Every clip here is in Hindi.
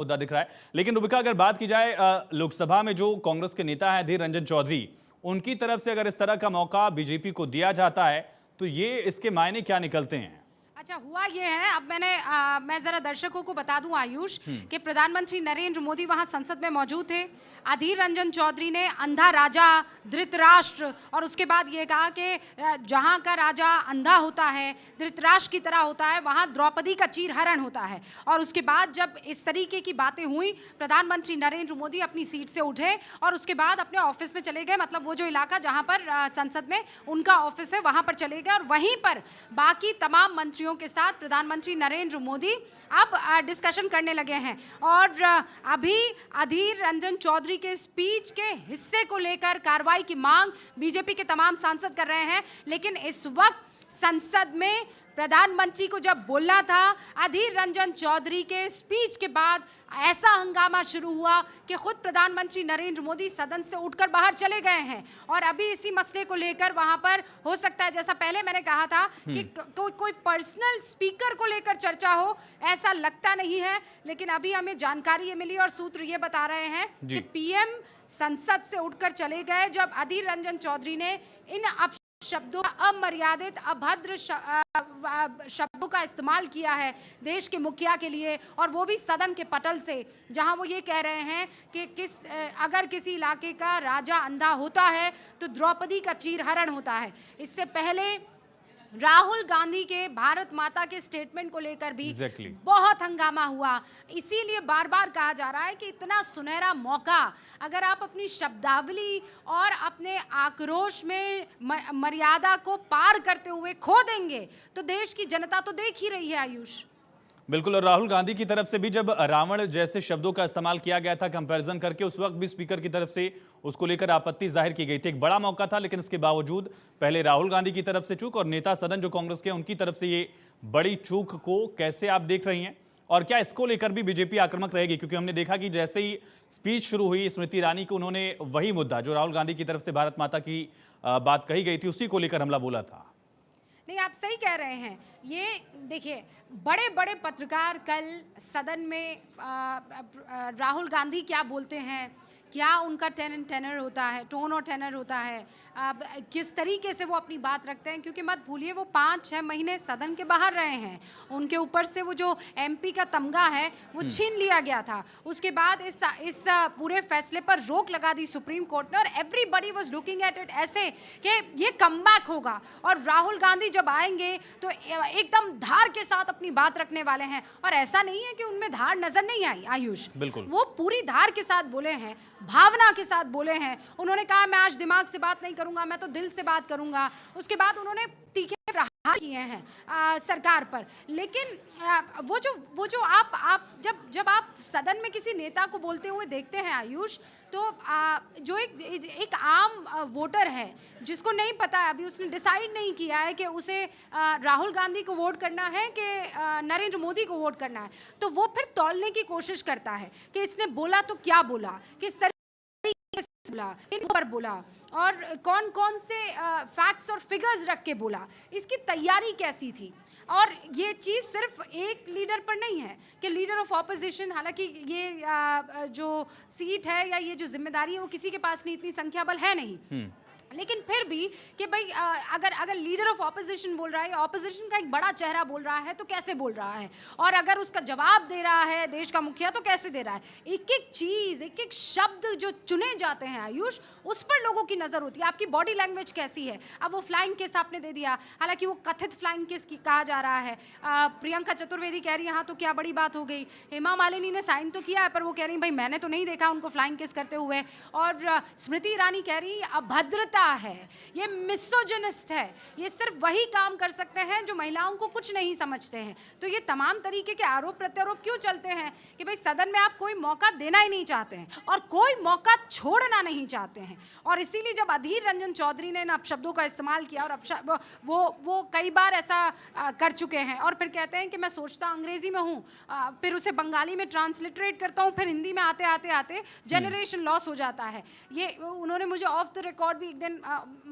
मुद्दा दिख रहा है। लेकिन रुबिका, अगर बात की जाए लोकसभा में जो कांग्रेस के नेता हैं अधीर रंजन चौधरी, उनकी तरफ से अगर इस तरह का मौका बीजेपी को दिया जाता है तो ये इसके मायने क्या निकलते हैं? अच्छा, हुआ ये है, अब मैं जरा दर्शकों को बता दूं आयुष कि प्रधानमंत्री नरेंद्र मोदी वहां संसद में मौजूद थे। अधीर रंजन चौधरी ने अंधा राजा धृतराष्ट्र और उसके बाद ये कहा कि जहां का राजा अंधा होता है, धृतराष्ट्र की तरह होता है, वहां द्रौपदी का चीरहरण होता है। और उसके बाद जब इस तरीके की बातें हुई, प्रधानमंत्री नरेंद्र मोदी अपनी सीट से उठे और उसके बाद अपने ऑफिस में चले गए, मतलब वो जो इलाका जहां पर संसद में उनका ऑफिस है वहां पर चले गए और वहीं पर बाकी तमाम मंत्रियों के साथ प्रधानमंत्री नरेंद्र मोदी अब डिस्कशन करने लगे हैं। और अभी अधीर रंजन चौधरी के स्पीच के हिस्से को लेकर कार्रवाई की मांग बीजेपी के तमाम सांसद कर रहे हैं। लेकिन इस वक्त संसद में प्रधानमंत्री को जब बोलना था, अधीर रंजन चौधरी के स्पीच के बाद ऐसा हंगामा शुरू हुआ कि खुद प्रधानमंत्री नरेंद्र मोदी सदन से उठकर बाहर चले गए हैं। और अभी इसी मसले को लेकर वहां पर हो सकता है, जैसा पहले मैंने कहा था कि कोई पर्सनल स्पीकर को लेकर चर्चा हो, ऐसा लगता नहीं है। लेकिन अभी हमें जानकारी ये मिली और सूत्र ये बता रहे हैं कि पीएम संसद से उठकर चले गए जब अधीर रंजन चौधरी ने इन शब्दों, अमर्यादित अभद्र शब्दों का इस्तेमाल किया है देश के मुखिया के लिए, और वो भी सदन के पटल से, जहां वो ये कह रहे हैं कि अगर किसी इलाके का राजा अंधा होता है तो द्रौपदी का चीरहरण होता है। इससे पहले राहुल गांधी के भारत माता के स्टेटमेंट को लेकर भी बहुत हंगामा हुआ। इसीलिए बार बार कहा जा रहा है कि इतना सुनहरा मौका अगर आप अपनी शब्दावली और अपने आक्रोश में मर्यादा को पार करते हुए खो देंगे तो देश की जनता तो देख ही रही है आयुष। बिल्कुल, और राहुल गांधी की तरफ से भी जब रावण जैसे शब्दों का इस्तेमाल किया गया था कंपैरिजन करके, उस वक्त भी स्पीकर की तरफ से उसको लेकर आपत्ति जाहिर की गई थी। एक बड़ा मौका था, लेकिन इसके बावजूद पहले राहुल गांधी की तरफ से चूक और नेता सदन जो कांग्रेस के उनकी तरफ से ये बड़ी चूक को कैसे आप देख रही हैं, और क्या इसको लेकर भी बीजेपी आक्रामक रहेगी? क्योंकि हमने देखा कि जैसे ही स्पीच शुरू हुई स्मृति ईरानी को उन्होंने वही मुद्दा जो राहुल गांधी की तरफ से भारत माता की बात कही गई थी उसी को लेकर हमला बोला था। नहीं, आप सही कह रहे हैं। ये देखिए, बड़े बड़े पत्रकार कल सदन में राहुल गांधी क्या बोलते हैं, क्या उनका टेनर होता है, टोन और टेनर होता है, किस तरीके से वो अपनी बात रखते हैं। क्योंकि मत भूलिए वो 5-6 महीने सदन के बाहर रहे हैं, उनके ऊपर से वो जो एमपी का तमगा है वो छीन लिया गया था। उसके बाद इस पूरे फैसले पर रोक लगा दी सुप्रीम कोर्ट ने, और everybody was looking at it ऐसे कि ये कमबैक होगा और राहुल गांधी जब आएंगे तो एकदम धार के साथ अपनी बात रखने वाले हैं। और ऐसा नहीं है कि उनमें धार नजर नहीं आई आयुष, बिल्कुल वो पूरी धार के साथ बोले हैं, भावना के साथ बोले हैं। उन्होंने कहा मैं आज दिमाग से बात नहीं करूंगा, मैं तो दिल से बात करूंगा। उसके बाद उन्होंने तीखे प्रहार किए हैं सरकार पर। लेकिन वो जो आप जब आप सदन में किसी नेता को बोलते हुए देखते हैं आयुष, तो जो एक आम वोटर है जिसको नहीं पता है, अभी उसने डिसाइड नहीं किया है कि उसे राहुल गांधी को वोट करना है कि नरेंद्र मोदी को वोट करना है, तो वो फिर तौलने की कोशिश करता है कि इसने बोला तो क्या बोला, कि बोला, इन पर बोला, और कौन कौन से फैक्ट्स और फिगर्स रख के बोला, इसकी तैयारी कैसी थी। और ये चीज़ सिर्फ एक लीडर पर नहीं है कि लीडर ऑफ ऑपोजिशन, हालांकि ये जो सीट है या ये जो जिम्मेदारी है वो किसी के पास नहीं, इतनी संख्या बल है नहीं, लेकिन फिर भी कि भाई अगर लीडर ऑफ ऑपोजिशन बोल रहा है, ऑपोजिशन का एक बड़ा चेहरा बोल रहा है तो कैसे बोल रहा है, और अगर उसका जवाब दे रहा है देश का मुखिया तो कैसे दे रहा है। एक एक चीज़, एक एक शब्द जो चुने जाते हैं आयुष, उस पर लोगों की नज़र होती है। आपकी बॉडी लैंग्वेज कैसी है। अब वो फ्लाइंग केस आपने दे दिया, हालांकि वो कथित फ्लाइंग केस कहा जा रहा है। प्रियंका चतुर्वेदी कह रही है हाँ तो क्या बड़ी बात हो गई। हेमा मालिनी ने साइन तो किया है, पर वो कह रही भाई मैंने तो नहीं देखा उनको फ्लाइंग केस करते हुए। और स्मृति ईरानी कह रही अभद्रता है, ये मिसोजिनिस्ट है, ये सिर्फ वही काम कर सकते हैं जो महिलाओं को कुछ नहीं समझते हैं। तो ये तमाम तरीके के आरोप प्रत्यारोप क्यों चलते हैं कि भाई सदन में आप कोई मौका देना ही नहीं चाहते हैं और कोई मौका छोड़ना नहीं चाहते हैं। और इसीलिए जब अधीर रंजन चौधरी ने इन अपशब्दों का इस्तेमाल किया, और वो कई बार ऐसा कर चुके हैं, और फिर कहते हैं कि मैं सोचता अंग्रेजी में हूँ, फिर उसे बंगाली में ट्रांसलिटरेट करता हूँ, फिर हिंदी में आते आते आते जनरेशन लॉस हो जाता है। ये उन्होंने मुझे ऑफ द रिकॉर्ड भी एक दिन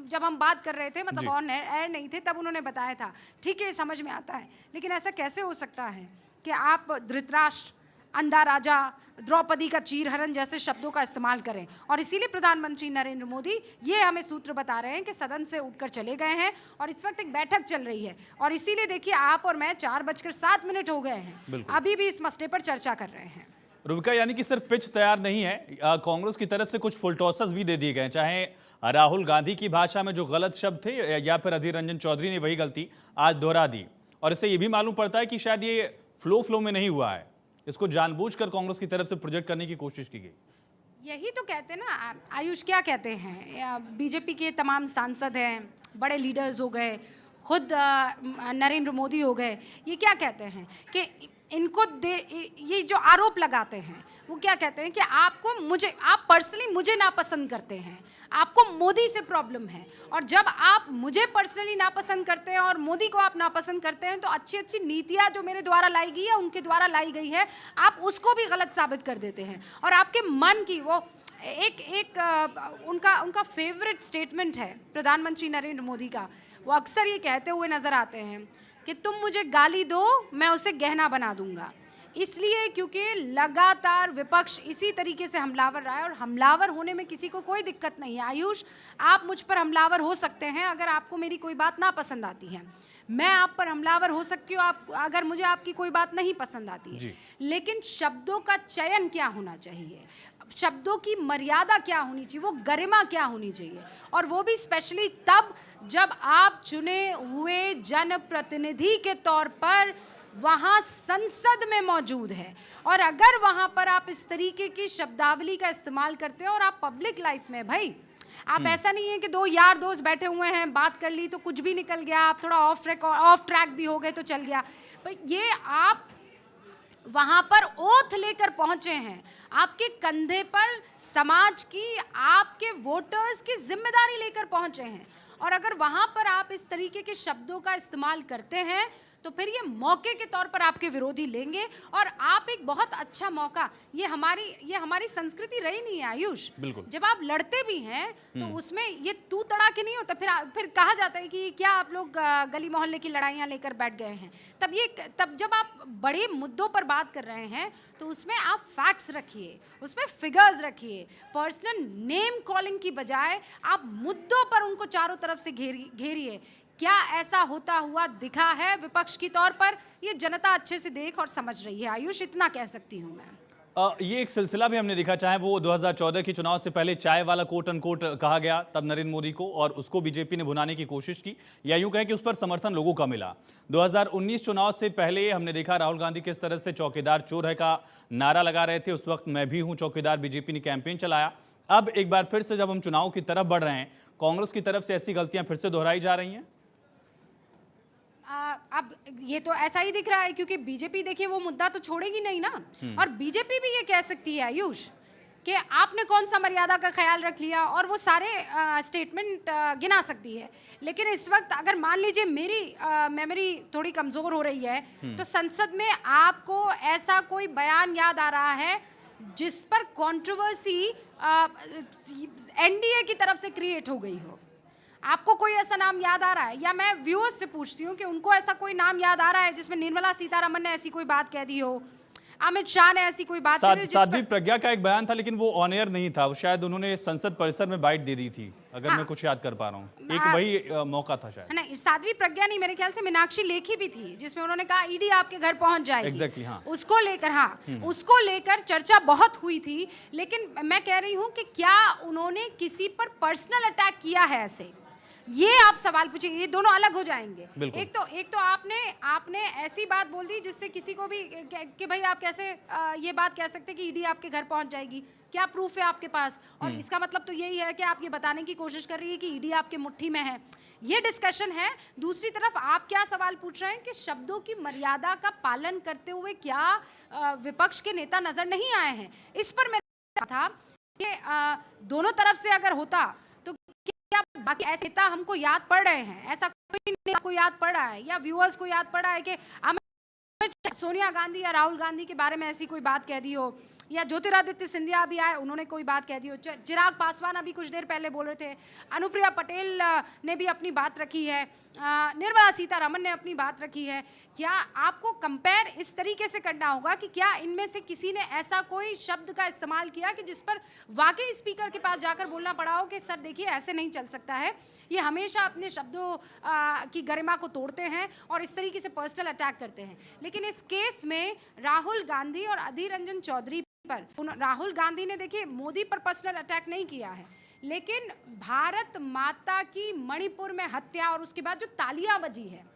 जब हम बात कर रहे थे, मतलब ऑन एयर नहीं थे, तब उन्होंने बताया था, ठीक है समझ में आता है, लेकिन ऐसा कैसे हो सकता है कि आप धृतराष्ट्र अंधा राजा, द्रौपदी का चीरहरण जैसे शब्दों का इस्तेमाल करें। और इसीलिए प्रधानमंत्री नरेंद्र मोदी ये हमें सूत्र बता रहे हैं कि सदन से उठकर चले गए हैं और इस वक्त एक बैठक चल रही है। और इसीलिए देखिए आप और मैं 4:07 हो गए हैं, अभी भी इस मसले पर चर्चा कर रहे हैं। रुबिका, यानी कि सिर्फ पिच तैयार नहीं है, कांग्रेस की तरफ से कुछ फुलटॉसस भी दे दिए गए, चाहे राहुल गांधी की भाषा में जो गलत शब्द थे या फिर अधीर रंजन चौधरी ने वही गलती आज दोहरा दी। और इससे ये भी मालूम पड़ता है कि शायद ये फ्लो में नहीं हुआ है, इसको जानबूझकर कांग्रेस की तरफ से प्रोजेक्ट करने की कोशिश की गई। यही तो कहते हैं ना आयुष, क्या कहते हैं, बीजेपी के तमाम सांसद हैं, बड़े लीडर्स हो गए, खुद नरेंद्र मोदी हो गए, ये क्या कहते हैं कि इनको ये जो आरोप लगाते हैं वो क्या कहते हैं कि आप पर्सनली मुझे नापसंद करते हैं, आपको मोदी से प्रॉब्लम है। और जब आप मुझे पर्सनली नापसंद करते हैं और मोदी को आप नापसंद करते हैं, तो अच्छी अच्छी नीतियां जो मेरे द्वारा लाई गई है, उनके द्वारा लाई गई है, आप उसको भी गलत साबित कर देते हैं। और आपके मन की वो उनका फेवरेट स्टेटमेंट है प्रधानमंत्री नरेंद्र मोदी का, वो अक्सर ये कहते हुए नजर आते हैं कि तुम मुझे गाली दो, मैं उसे गहना बना दूंगा। इसलिए क्योंकि लगातार विपक्ष इसी तरीके से हमलावर रहा है और हमलावर होने में किसी को कोई दिक्कत नहीं है। आयुष, आप मुझ पर हमलावर हो सकते हैं अगर आपको मेरी कोई बात ना पसंद आती है, मैं आप पर हमलावर हो सकती हूँ अगर मुझे आपकी कोई बात नहीं पसंद आती है। लेकिन शब्दों का चयन क्या होना चाहिए, शब्दों की मर्यादा क्या होनी चाहिए, वो गरिमा क्या होनी चाहिए, और वो भी स्पेशली तब जब आप चुने हुए जनप्रतिनिधि के तौर पर वहाँ संसद में मौजूद है। और अगर वहाँ पर आप इस तरीके की शब्दावली का इस्तेमाल करते हैं और आप पब्लिक लाइफ में, भाई आप ऐसा नहीं है कि दो यार दोस्त बैठे हुए हैं, बात कर ली तो कुछ भी निकल गया, आप थोड़ा ऑफ ट्रैक भी हो गए तो चल गया, भाई ये आप वहां पर ओथ लेकर पहुंचे हैं, आपके कंधे पर समाज की, आपके वोटर्स की जिम्मेदारी लेकर पहुंचे हैं। और अगर वहां पर आप इस तरीके के शब्दों का इस्तेमाल करते हैं तो फिर ये मौके के तौर पर आपके विरोधी लेंगे। और आप एक बहुत अच्छा मौका, ये हमारी संस्कृति रही नहीं है आयुष, जब आप लड़ते भी हैं तो उसमें ये तू तड़ाके नहीं होता, फिर कहा जाता है कि क्या आप लोग गली मोहल्ले की लड़ाइयाँ लेकर बैठ गए हैं। तब जब आप बड़े मुद्दों पर बात कर रहे हैं तो उसमें आप फैक्ट्स रखिए, उसमें फिगर्स रखिए, पर्सनल नेम कॉलिंग की बजाय आप मुद्दों पर उनको चारों तरफ से घेरिए। क्या ऐसा होता हुआ दिखा है विपक्ष की तौर पर, ये जनता अच्छे से देख और समझ रही है आयुष, इतना कह सकती हूँ मैं। ये एक सिलसिला भी हमने देखा, चाहे वो 2014 के चुनाव से पहले चाय वाला कोट अनकोट कहा गया तब नरेंद्र मोदी को, और उसको बीजेपी ने भुनाने की कोशिश की, या यूं कहें कि उस पर समर्थन लोगों का मिला। 2019 चुनाव से पहले हमने देखा राहुल गांधी किस तरह से चौकीदार चोर है का नारा लगा रहे थे, उस वक्त मैं भी हूं चौकीदार, बीजेपी ने कैंपेन चलाया। अब एक बार फिर से जब हम चुनाव की तरफ बढ़ रहे हैं, कांग्रेस की तरफ से ऐसी गलतियां फिर से दोहराई जा रही हैं। अब ये तो ऐसा ही दिख रहा है क्योंकि बीजेपी देखिए वो मुद्दा तो छोड़ेगी नहीं ना। और बीजेपी भी ये कह सकती है आयुष कि आपने कौन सा मर्यादा का ख्याल रख लिया, और वो सारे स्टेटमेंट गिना सकती है। लेकिन इस वक्त अगर मान लीजिए मेरी मेमोरी थोड़ी कमज़ोर हो रही है तो संसद में आपको ऐसा कोई बयान याद आ रहा है जिस पर कंट्रोवर्सी एनडीए की तरफ से क्रिएट हो गई हो? आपको कोई ऐसा नाम याद आ रहा है? या मैं व्यूअर्स से पूछती हूँ कि उनको ऐसा कोई नाम याद आ रहा है जिसमें निर्मला सीतारमण ने ऐसी कोई बात कह दी हो, अमित शाह ने ऐसी कोई बात कही हो? साध्वी प्रज्ञा का एक बयान था लेकिन वो ऑन एयर नहीं था, वो शायद उन्होंने संसद परिसर में बाइट दे दी थी, अगर मैं कुछ याद कर पा रहा हूँ, एक वही मौका था शायद। नहीं, साध्वी प्रज्ञा नहीं, मेरे ख्याल से मीनाक्षी लेखी भी थी जिसमें उन्होंने कहा ईडी आपके घर पहुंच जाएगी। एग्जैक्टली, हाँ। उसको लेकर चर्चा बहुत हुई थी। लेकिन मैं कह रही हूँ कि क्या उन्होंने किसी पर पर्सनल अटैक किया है ऐसे, ये आप सवाल पूछिए, ये दोनों अलग हो जाएंगे। एक तो आपने ऐसी बात बोल दी जिससे किसी को भी कि भाई आप कैसे ये बात कह सकते कि ईडी आपके घर पहुंच जाएगी, क्या प्रूफ है आपके पास? और इसका मतलब तो यही है कि आप ये बताने की कोशिश कर रही है कि ईडी आपके मुट्ठी में है। ये डिस्कशन है। दूसरी तरफ आप क्या सवाल पूछ रहे हैं कि शब्दों की मर्यादा का पालन करते हुए क्या विपक्ष के नेता नजर नहीं आए हैं? इस पर मेरा था कि दोनों तरफ से अगर होता तो क्या बाकी ऐसे नेता हमको याद पड़ रहे हैं? ऐसा कोई नेता को याद पड़ रहा है या व्यूअर्स को याद पड़ रहा है कि सोनिया गांधी या राहुल गांधी के बारे में ऐसी कोई बात कह दी हो या ज्योतिरादित्य सिंधिया भी आए, उन्होंने कोई बात कह दी हो, चिराग पासवान अभी कुछ देर पहले बोल रहे थे, अनुप्रिया पटेल ने भी अपनी बात रखी है, निर्मला सीतारमण ने अपनी बात रखी है। क्या आपको कंपेयर इस तरीके से करना होगा कि क्या इनमें से किसी ने ऐसा कोई शब्द का इस्तेमाल किया कि जिस पर वाकई स्पीकर के पास जाकर बोलना पड़ा हो कि सर देखिए ऐसे नहीं चल सकता है, ये हमेशा अपने शब्दों की गरिमा को तोड़ते हैं और इस तरीके से पर्सनल अटैक करते हैं। लेकिन इस केस में राहुल गांधी और अधीर रंजन चौधरी पर, राहुल गांधी ने देखिए मोदी पर पर्सनल अटैक नहीं किया है, लेकिन भारत माता की मणिपुर में हत्या और उसके बाद जो तालियां बजी है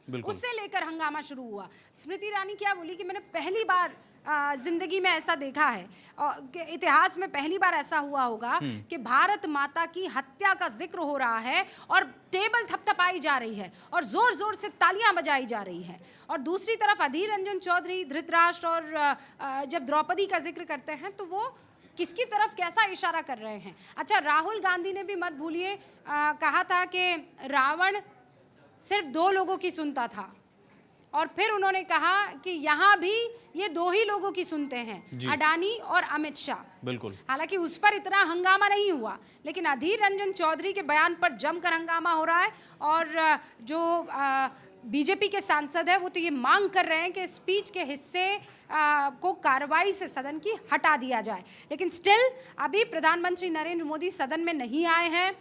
उससे लेकर हंगामा शुरू हुआ। स्मृति ईरानी क्या बोली कि मैंने पहली बार जिंदगी में ऐसा देखा है, और इतिहास में पहली बार ऐसा हुआ होगा कि भारत माता की हत्या का जिक्र हो रहा है और टेबल थपथपाई जा रही है और जोर जोर से तालियां बजाई जा रही है। और दूसरी तरफ अधीर रंजन चौधरी, धृतराष्ट्र और जब द्रौपदी का जिक्र करते हैं तो वो किसकी तरफ कैसा इशारा कर रहे हैं। अच्छा, राहुल गांधी ने भी मत भूलिए कहा था कि रावण सिर्फ 2 लोगों की सुनता था, और फिर उन्होंने कहा कि यहाँ भी ये 2 ही लोगों की सुनते हैं, अडानी और अमित शाह। बिल्कुल। हालांकि उस पर इतना हंगामा नहीं हुआ, लेकिन अधीर रंजन चौधरी के बयान पर जमकर हंगामा हो रहा है। और जो बीजेपी के सांसद है वो तो ये मांग कर रहे हैं कि स्पीच के हिस्से को कार्रवाई से सदन की हटा दिया जाए। लेकिन स्टिल अभी प्रधानमंत्री नरेंद्र मोदी सदन में नहीं आए हैं,